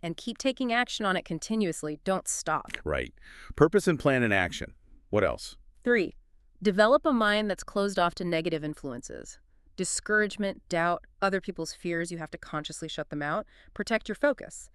and keep taking action on it continuously. Don't stop. Right. Purpose and plan and action. What else? 3. Develop a mind that's closed off to negative influences. Discouragement, doubt, other people's fears, you have to consciously shut them out. Protect your focus.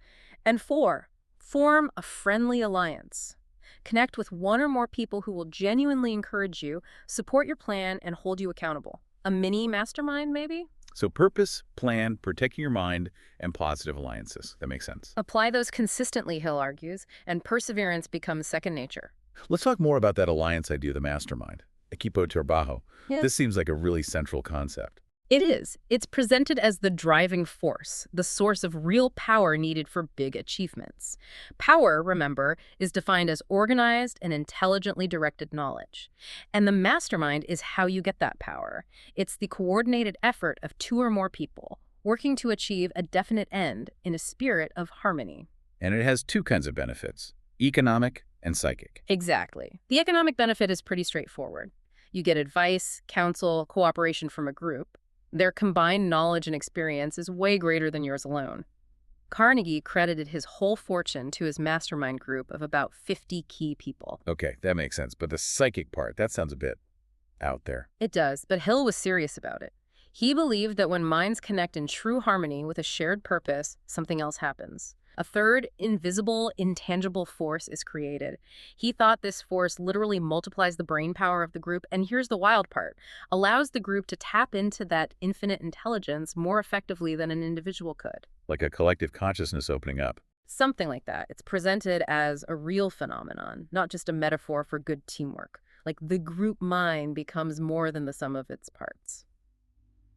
And 4, form a friendly alliance. Connect with one or more people who will genuinely encourage you, support your plan, and hold you accountable. A mini mastermind, maybe? So purpose, plan, protecting your mind, and positive alliances. That makes sense. Apply those consistently, Hill argues, and perseverance becomes second nature. Let's talk more about that alliance idea, the mastermind. Equipo trabajo. Yeah. This seems like a really central concept. It is. It's presented as the driving force, the source of real power needed for big achievements. Power, remember, is defined as organized and intelligently directed knowledge. And the mastermind is how you get that power. It's the coordinated effort of 2 or more people, working to achieve a definite end in a spirit of harmony. And it has 2 kinds of benefits, economic and psychic. Exactly. The economic benefit is pretty straightforward. You get advice, counsel, cooperation from a group. Their combined knowledge and experience is way greater than yours alone. Carnegie credited his whole fortune to his mastermind group of about 50 key people. Okay, that makes sense. But the psychic part, that sounds a bit out there. It does, but Hill was serious about it. He believed that when minds connect in true harmony with a shared purpose, something else happens. A third, invisible, intangible force is created. He thought this force literally multiplies the brain power of the group, and here's the wild part, allows the group to tap into that infinite intelligence more effectively than an individual could. Like a collective consciousness opening up. Something like that. It's presented as a real phenomenon, not just a metaphor for good teamwork. Like the group mind becomes more than the sum of its parts.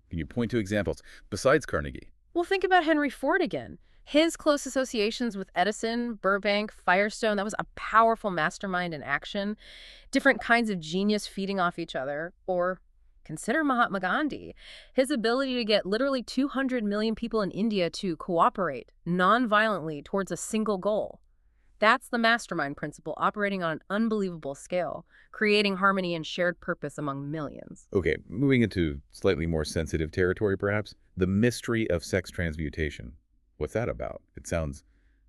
Can you point to examples besides Carnegie? Well, think about Henry Ford again. His close associations with Edison, Burbank, Firestone, that was a powerful mastermind in action. Different kinds of genius feeding off each other. Or consider Mahatma Gandhi. His ability to get literally 200 million people in India to cooperate non-violently towards a single goal. That's the mastermind principle operating on an unbelievable scale, creating harmony and shared purpose among millions. Okay, moving into slightly more sensitive territory perhaps. The mystery of sex transmutation. What's that about? It sounds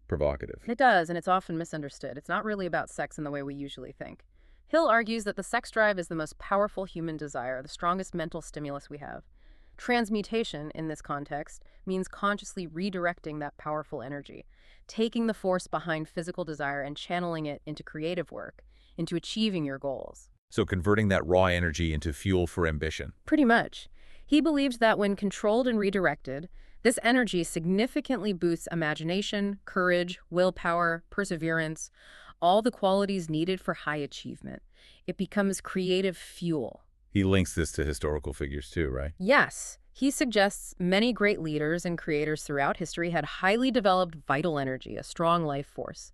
provocative. It does, and it's often misunderstood. It's not really about sex in the way we usually think. Hill argues that the sex drive is the most powerful human desire, the strongest mental stimulus we have. Transmutation, in this context, means consciously redirecting that powerful energy, taking the force behind physical desire and channeling it into creative work, into achieving your goals. So converting that raw energy into fuel for ambition. Pretty much. He believed that when controlled and redirected, this energy significantly boosts imagination, courage, willpower, perseverance, all the qualities needed for high achievement. It becomes creative fuel. He links this to historical figures too, right? Yes. He suggests many great leaders and creators throughout history had highly developed vital energy, a strong life force.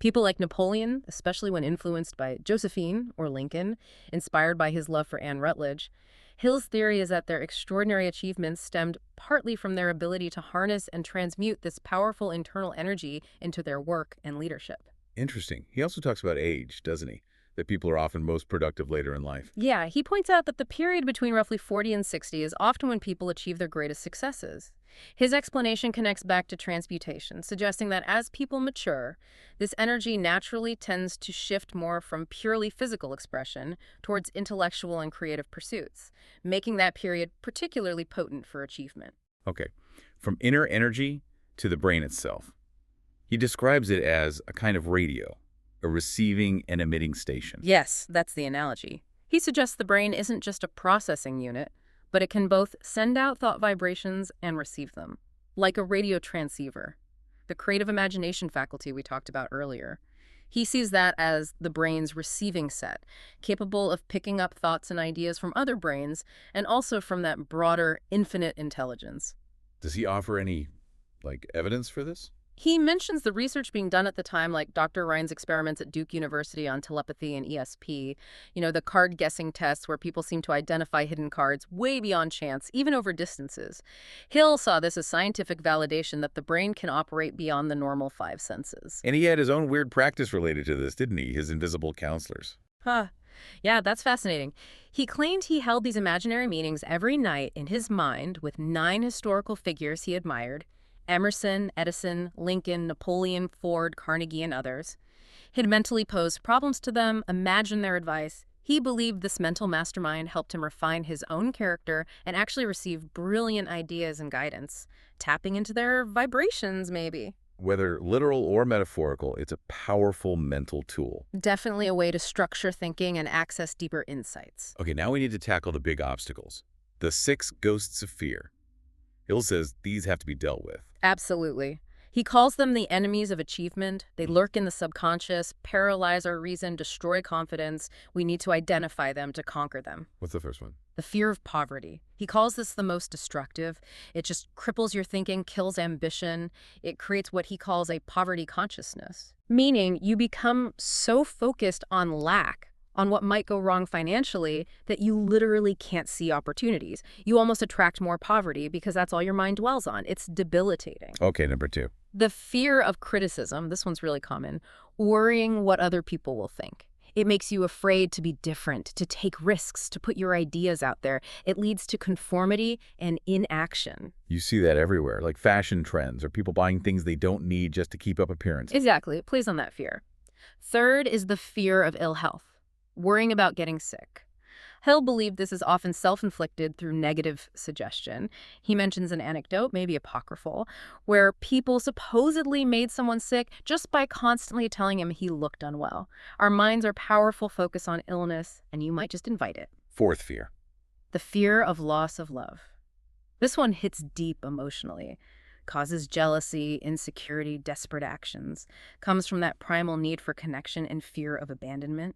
People like Napoleon, especially when influenced by Josephine or Lincoln, inspired by his love for Anne Rutledge. Hill's theory is that their extraordinary achievements stemmed partly from their ability to harness and transmute this powerful internal energy into their work and leadership. Interesting. He also talks about age, doesn't he? That people are often most productive later in life. Yeah, he points out that the period between roughly 40 and 60 is often when people achieve their greatest successes. His explanation connects back to transmutation, suggesting that as people mature, this energy naturally tends to shift more from purely physical expression towards intellectual and creative pursuits, making that period particularly potent for achievement. Okay. From inner energy to the brain itself. He describes it as a kind of radio, a receiving and emitting station. Yes, that's the analogy. He suggests the brain isn't just a processing unit, but it can both send out thought vibrations and receive them, like a radio transceiver, the creative imagination faculty we talked about earlier. He sees that as the brain's receiving set, capable of picking up thoughts and ideas from other brains, and also from that broader, infinite intelligence. Does he offer any, evidence for this? He mentions the research being done at the time, like Dr. Ryan's experiments at Duke University on telepathy and ESP, the card guessing tests where people seem to identify hidden cards way beyond chance, even over distances. Hill saw this as scientific validation that the brain can operate beyond the normal 5 senses. And he had his own weird practice related to this, didn't he? His invisible counselors. Huh. Yeah, that's fascinating. He claimed he held these imaginary meetings every night in his mind with 9 historical figures he admired, Emerson, Edison, Lincoln, Napoleon, Ford, Carnegie, and others. He'd mentally pose problems to them, imagine their advice. He believed this mental mastermind helped him refine his own character and actually receive brilliant ideas and guidance, tapping into their vibrations, maybe. Whether literal or metaphorical, it's a powerful mental tool. Definitely a way to structure thinking and access deeper insights. Okay, now we need to tackle the big obstacles. The 6 ghosts of fear. Hill says these have to be dealt with. Absolutely. He calls them the enemies of achievement. They lurk in the subconscious, paralyze our reason, destroy confidence. We need to identify them to conquer them. What's the first one? The fear of poverty. He calls this the most destructive. It just cripples your thinking, kills ambition. It creates what he calls a poverty consciousness, meaning you become so focused on lack, on what might go wrong financially, that you literally can't see opportunities. You almost attract more poverty because that's all your mind dwells on. It's debilitating. Okay, number 2. The fear of criticism, this one's really common, worrying what other people will think. It makes you afraid to be different, to take risks, to put your ideas out there. It leads to conformity and inaction. You see that everywhere, like fashion trends or people buying things they don't need just to keep up appearances. Exactly. It plays on that fear. Third is the fear of ill health, worrying about getting sick. Hill believed this is often self-inflicted through negative suggestion. He mentions an anecdote, maybe apocryphal, where people supposedly made someone sick just by constantly telling him he looked unwell. Our minds are powerful focus on illness, and you might just invite it. 4th fear. The fear of loss of love. This one hits deep emotionally, causes jealousy, insecurity, desperate actions, comes from that primal need for connection and fear of abandonment.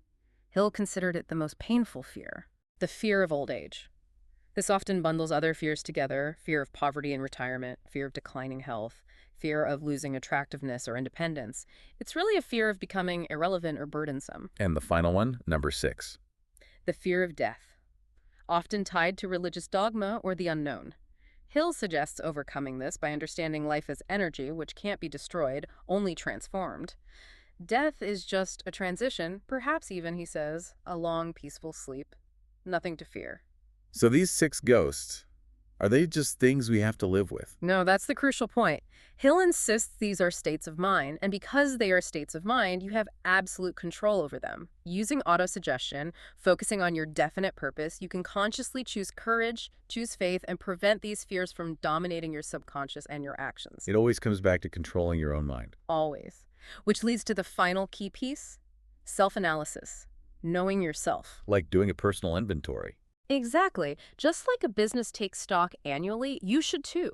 Hill considered it the most painful fear. The fear of old age. This often bundles other fears together: fear of poverty and retirement, fear of declining health, fear of losing attractiveness or independence. It's really a fear of becoming irrelevant or burdensome. And the final one, number 6. The fear of death, often tied to religious dogma or the unknown. Hill suggests overcoming this by understanding life as energy, which can't be destroyed, only transformed. Death is just a transition, perhaps even, he says, a long, peaceful sleep. Nothing to fear. So these 6 ghosts, are they just things we have to live with? No, that's the crucial point. Hill insists these are states of mind, and because they are states of mind, you have absolute control over them. Using autosuggestion, focusing on your definite purpose, you can consciously choose courage, choose faith, and prevent these fears from dominating your subconscious and your actions. It always comes back to controlling your own mind. Always. Which leads to the final key piece: self-analysis. Knowing yourself. Like doing a personal inventory. Exactly. Just like a business takes stock annually, you should too.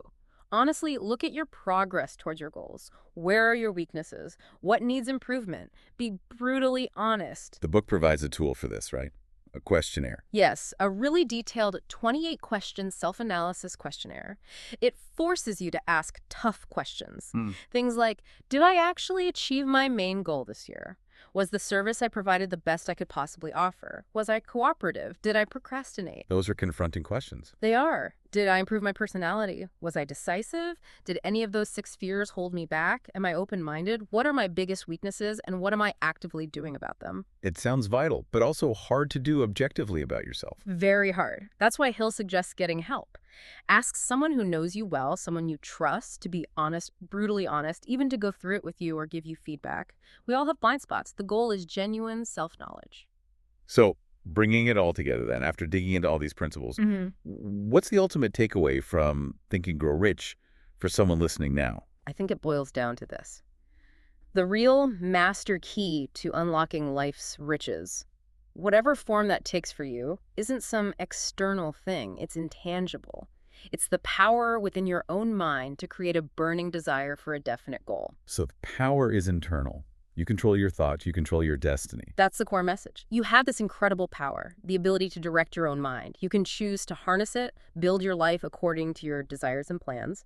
Honestly, look at your progress towards your goals. Where are your weaknesses? What needs improvement? Be brutally honest. The book provides a tool for this, right? A questionnaire. Yes, a really detailed 28-question self-analysis questionnaire. It forces you to ask tough questions. Things like, did I actually achieve my main goal this year? Was the service I provided the best I could possibly offer? Was I cooperative? Did I procrastinate? Those are confronting questions. They are. Did I improve my personality? Was I decisive? Did any of those 6 fears hold me back? Am I open-minded? What are my biggest weaknesses, and what am I actively doing about them? It sounds vital, but also hard to do objectively about yourself. Very hard. That's why Hill suggests getting help. Ask someone who knows you well, someone you trust, to be honest, brutally honest, even to go through it with you or give you feedback. We all have blind spots. The goal is genuine self-knowledge. So, bringing it all together then, after digging into all these principles, what's the ultimate takeaway from Think and Grow Rich for someone listening now? I think it boils down to this. The real master key to unlocking life's riches, whatever form that takes for you, isn't some external thing. It's intangible. It's the power within your own mind to create a burning desire for a definite goal. So the power is internal. You control your thoughts, you control your destiny. That's the core message. You have this incredible power, the ability to direct your own mind. You can choose to harness it, build your life according to your desires and plans,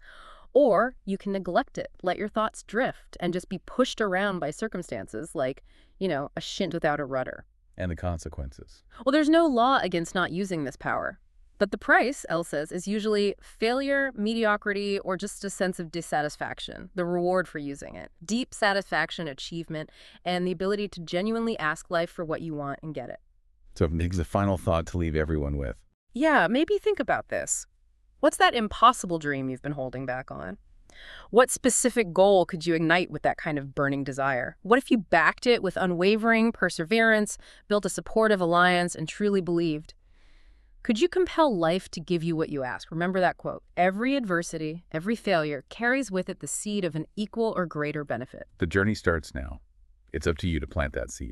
or you can neglect it, let your thoughts drift, and just be pushed around by circumstances like, a shint without a rudder. And the consequences. Well, there's no law against not using this power. But the price, Elle says, is usually failure, mediocrity, or just a sense of dissatisfaction, the reward for using it. Deep satisfaction, achievement, and the ability to genuinely ask life for what you want and get it. So it's a final thought to leave everyone with. Yeah, maybe think about this. What's that impossible dream you've been holding back on? What specific goal could you ignite with that kind of burning desire? What if you backed it with unwavering perseverance, built a supportive alliance, and truly believed? Could you compel life to give you what you ask? Remember that quote. Every adversity, every failure carries with it the seed of an equal or greater benefit. The journey starts now. It's up to you to plant that seed.